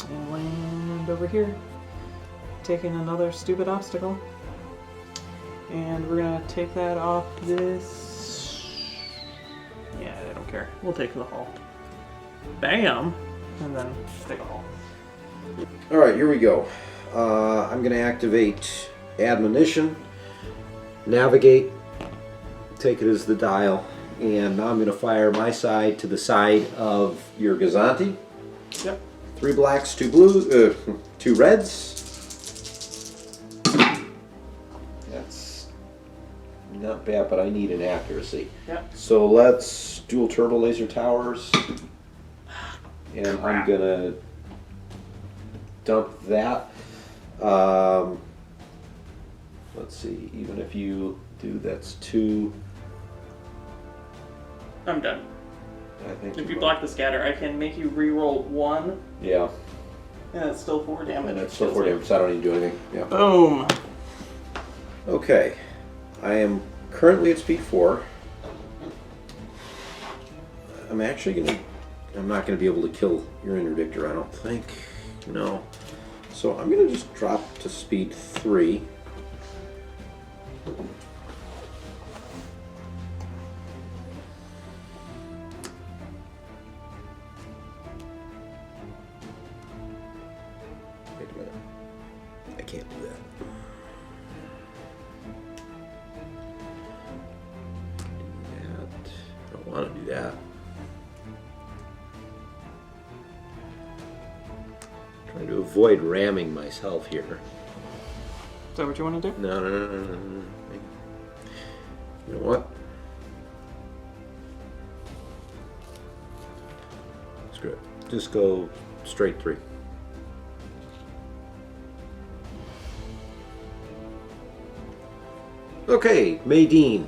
and land over here, taking another stupid obstacle. And we're gonna take that off this. Yeah, I don't care. We'll take the hull. Bam, and then take a hull. All right, here we go. I'm going to activate admonition, navigate, take it as the dial, and now I'm going to fire my side to the side of your Gazanti. Yep. 3 blacks, 2 blues, 2 reds. That's not bad, but I need an accuracy. Yep. So let's dual turbo laser towers, and I'm going to dump that. Let's see, even if you do, that's 2. I'm done. I think If you block the scatter, I can make you re-roll 1, yeah, and it's still 4 damage. and that's still 4 damage, so I don't need to do anything. Yeah. Boom. Okay, I am currently at speed 4. I'm not going to be able to kill your interdictor, I don't think. No. So I'm going to just drop to speed 3. Wait a minute. I can't do that. I don't want to do that. Trying to avoid ramming myself here. Is that what you want to do? No. You know what? Screw it. Just go straight 3. Okay, Madine.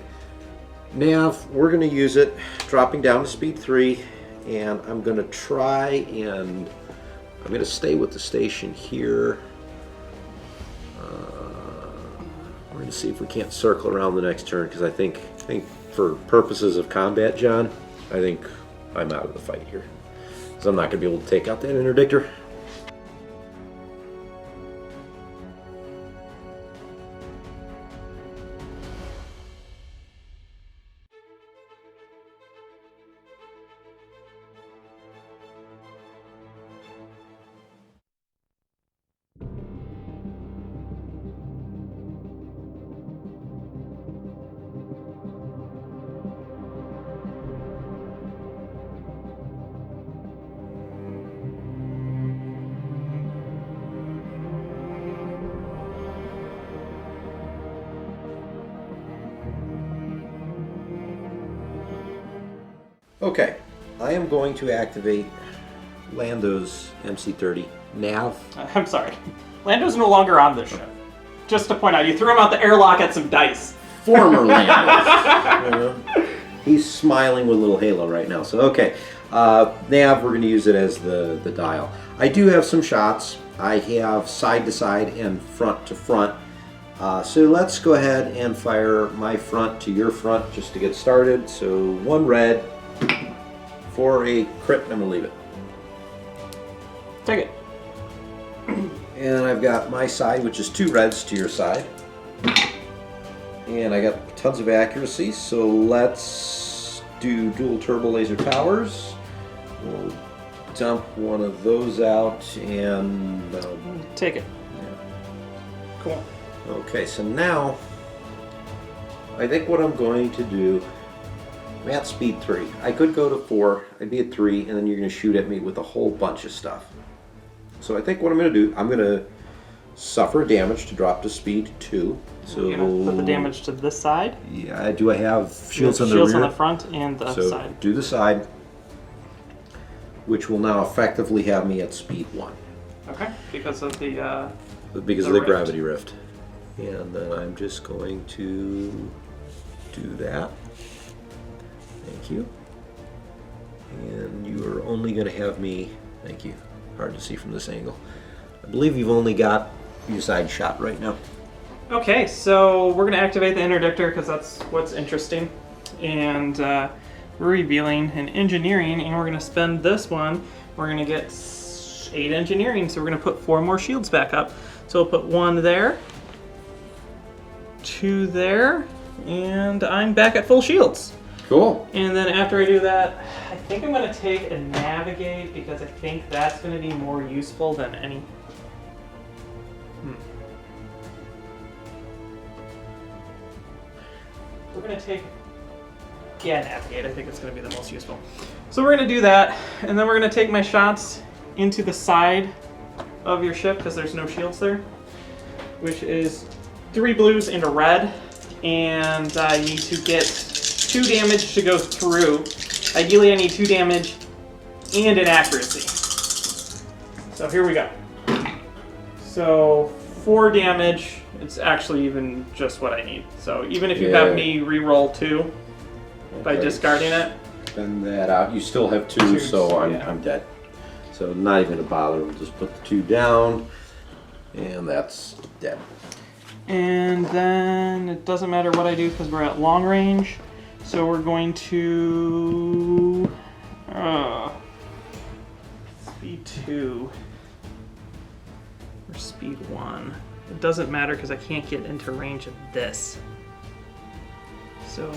Nav, we're going to use it, dropping down to speed 3, and I'm going to try and I'm going to stay with the station here. We're going to see if we can't circle around the next turn, because I think for purposes of combat, John, I think I'm out of the fight here. Because I'm not going to be able to take out that interdictor. Okay, I am going to activate Lando's MC-30 Nav. I'm sorry. Lando's no longer on this ship. Just to point out, you threw him out the airlock at some dice. Former Lando. He's smiling with a little halo right now. So, okay. Nav, we're going to use it as the dial. I do have some shots. I have side to side and front to front. So let's go ahead and fire my front to your front just to get started. So 1 red for a crit, and I'm going to leave it. Take it. And I've got my side, which is 2 reds to your side. And I got tons of accuracy, so let's do dual turbo laser towers. We'll dump one of those out and... Take it. Yeah. Cool. Okay, so now I think what I'm going to do, I'm at speed 3. I could go to 4, I'd be at 3, and then you're going to shoot at me with a whole bunch of stuff. So I think what I'm going to do, I'm going to suffer damage to drop to speed 2. So you're going to put the damage to this side? Yeah, do I have shields on the rear? Shields on the front and the side. So do the side, which will now effectively have me at speed 1. Okay, because of the rift. Gravity rift. And then I'm just going to do that. Thank you. And you are only going to have me, thank you, hard to see from this angle. I believe you've only got your side shot right now. Okay, so we're going to activate the interdictor because that's what's interesting. And we're revealing an engineering, and we're going to spend this one. We're going to get 8 engineering, so we're going to put 4 more shields back up. So we'll put 1 there, 2 there, and I'm back at full shields. Cool. And then after I do that, I think I'm going to take a navigate because I think that's going to be more useful than any. We're going to take, navigate. I think it's going to be the most useful. So we're going to do that, and then we're going to take my shots into the side of your ship because there's no shields there, which is 3 blues and a red, and I need to get 2 damage to go through. Ideally, I need 2 damage and an accuracy. So here we go. So 4 damage. It's actually even just what I need. So even if you have me re-roll 2 by discarding it. Spend that out. You still have 2, so I'm dead. So not even a bother. We'll just put the 2 down, and that's dead. And then it doesn't matter what I do because we're at long range. So we're going to speed 2 or speed 1. It doesn't matter because I can't get into range of this. So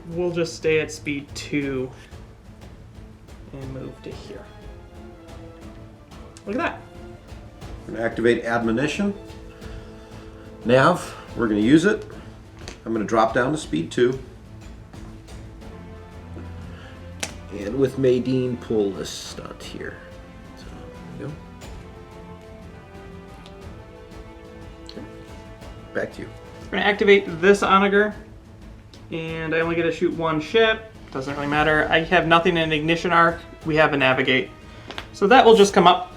we'll just stay at speed 2 and move to here. Look at that. We're going to activate admonition. Nav, we're going to use it. I'm going to drop down to speed 2. And with Madine, pull this stunt here. So there we go. back to you. We're going to activate this Onager, and I only get to shoot one ship. Doesn't really matter. I have nothing in ignition arc. We have a navigate. So that will just come up,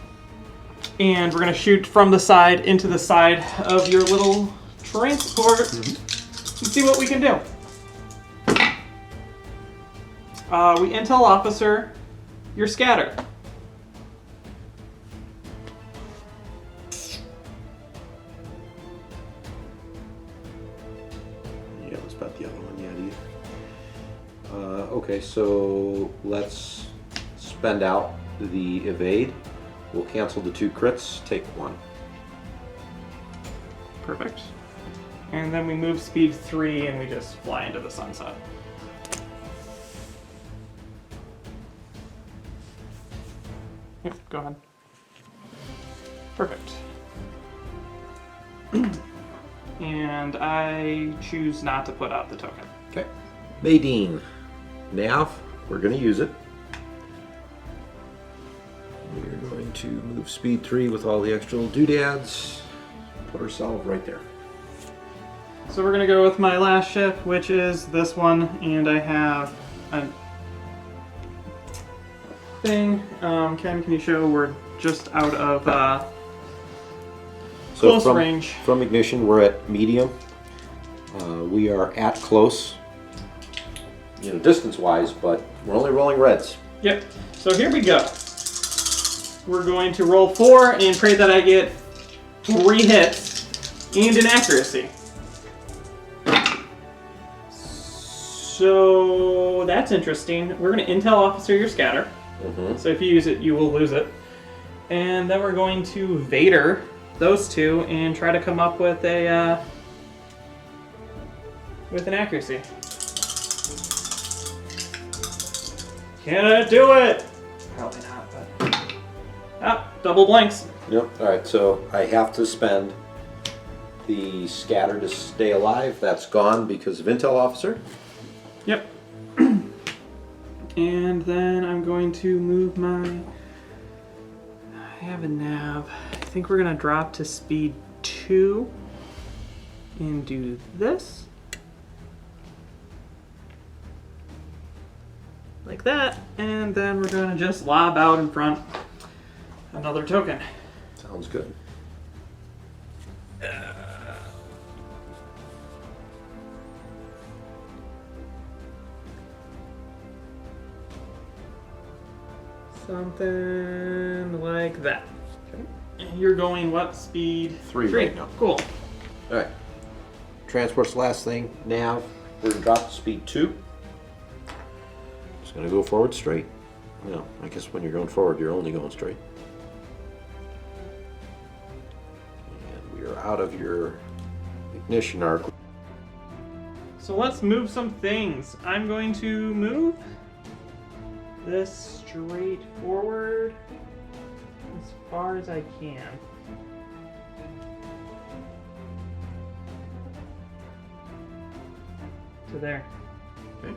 and we're going to shoot from the side into the side of your little transport and see what we can do. We intel officer your scatter. Yeah, that's about the other one yet either. Okay, so let's spend out the evade. We'll cancel the 2 crits, take 1. Perfect. And then we move speed 3 and we just fly into the sunset. Yep, go ahead. Perfect. And I choose not to put out the token. Okay. Madine. Nav, we're going to use it. We're going to move speed 3 with all the extra little doodads. Put ourselves right there. So we're going to go with my last ship, which is this one, and I have a thing. Ken, can you show we're just out of close range? From ignition, we're at medium. We are at close, distance-wise, but we're only rolling reds. Yep. So here we go. We're going to roll 4 and pray that I get 3 hits and an accuracy. So that's interesting. We're going to intel officer your scatter. So if you use it, you will lose it. And then we're going to Vader those 2 and try to come up with a with an accuracy. Can I do it? Probably not, but double blanks. Yep. All right. So I have to spend the scatter to stay alive. That's gone because of intel officer. Yep. And then I'm going to move my... I have a nav. I think we're going to drop to speed 2 and do this. Like that. And then we're going to just lob out in front another token. Sounds good. Something like that. Okay. And you're going what speed? 3 right now. Cool. All right. Transport's the last thing. Nav, we're going to drop to speed 2. Just going to go forward straight. No, I guess when you're going forward, you're only going straight. And we are out of your ignition arc. So let's move some things. I'm going to move this straight forward as far as I can. To there. Okay.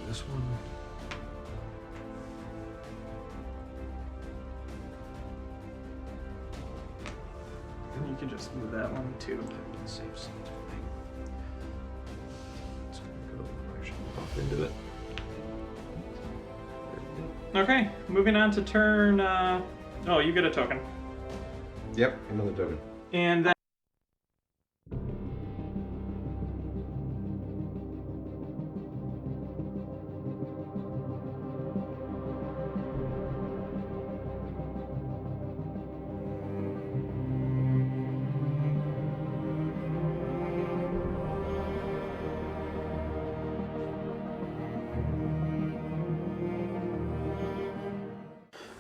This one. And you can just move that one too. Save some time. It's going to go actually pop into it. Okay, moving on to turn. Oh, you get a token. Yep, another token. And then.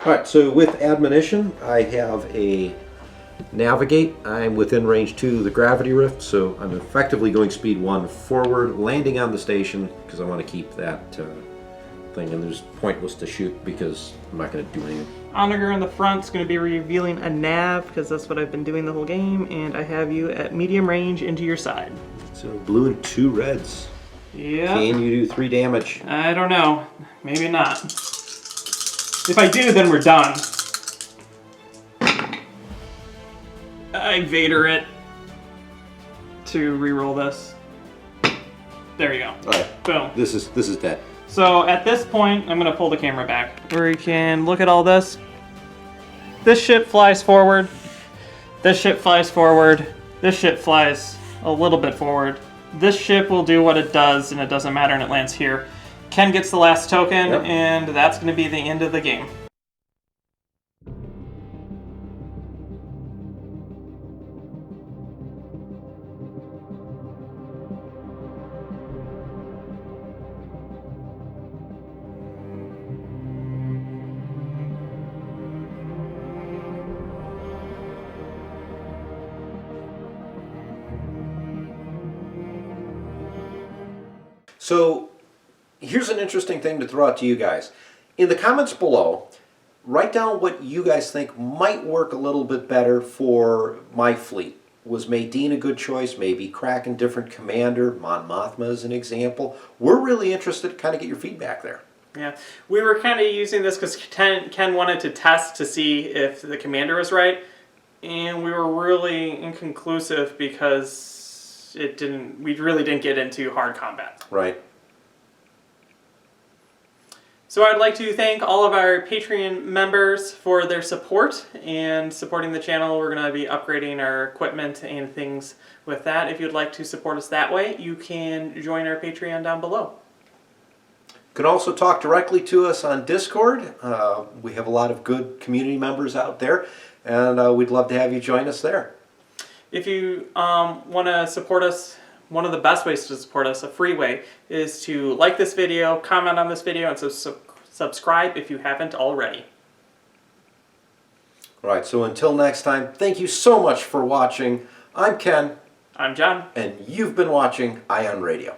Alright, so with admonition, I have a navigate. I'm within range 2 of the gravity rift, so I'm effectively going speed 1 forward, landing on the station, because I want to keep that thing, and there's pointless to shoot because I'm not going to do anything. Onager in the front is going to be revealing a nav, because that's what I've been doing the whole game, and I have you at medium range into your side. So blue and 2 reds. Yeah. Can you do 3 damage? I don't know. Maybe not. If I do, then we're done. drag Vader it to re-roll this. There you go. All right. Boom. This is dead. So at this point, I'm going to pull the camera back where you can look at all this. This ship flies forward. This ship flies forward. This ship flies a little bit forward. This ship will do what it does, and it doesn't matter, and it lands here. Ken gets the last token, Yep. and that's going to be the end of the game. So here's an interesting thing to throw out to you guys. In the comments below, write down what you guys think might work a little bit better for my fleet. Was Madine a good choice? Maybe Kraken, different commander, Mon Mothma as an example. We're really interested to kind of get your feedback there. Yeah, we were kind of using this because Ken wanted to test to see if the commander was right, and we were really inconclusive because we really didn't get into hard combat. Right. So I'd like to thank all of our Patreon members for their support and supporting the channel. We're going to be upgrading our equipment and things with that. If you'd like to support us that way, you can join our Patreon down below. You can also talk directly to us on Discord. We have a lot of good community members out there, and we'd love to have you join us there. If you want to support us, one of the best ways to support us, a free way, is to like this video, comment on this video, and subscribe if you haven't already. All right, so until next time, thank you so much for watching. I'm Ken. I'm John. And you've been watching Ion Radio.